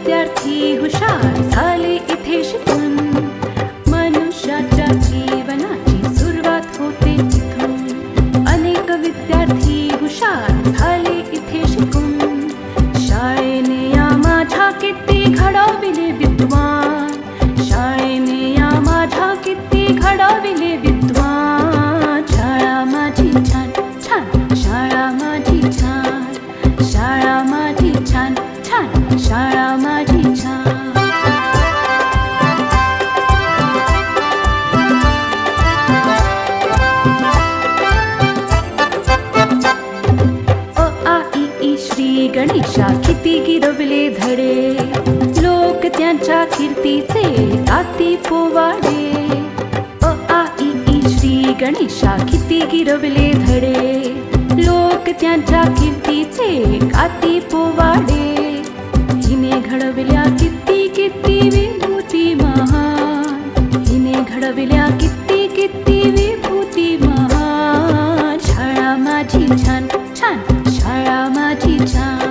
विद्यार्थी हुशार झाले इथे शिकून. मनुष्याच्या जीवनाची सुरुवात होते तिथून. अनेक विद्यार्थी हुशार झाले इथे शिकून. शाळेने या माझ्या किती घडविले विद्वान. शाळेने या माझ्या किती घडविले विद्वान. शाळा माझी छान छान, शाळा माझी छान, शाळा माझी छान छान, शाळा माझी छान. अ आ इ ई श्री गणेशा किती गिरवले धडे. लोक त्यांच्या कीर्तीचे गाती पोवाडे. अ आ इ ई श्री गणेशा किती गिरवले धडे. लोक त्यांच्या कीर्तीचे गाती पोवाडे. हिने घडविल्या किती किती विभूती महान. हिने घडविल्या किती किती विभूती महान. शाळा माझी छान छान, शाळा माझी छान.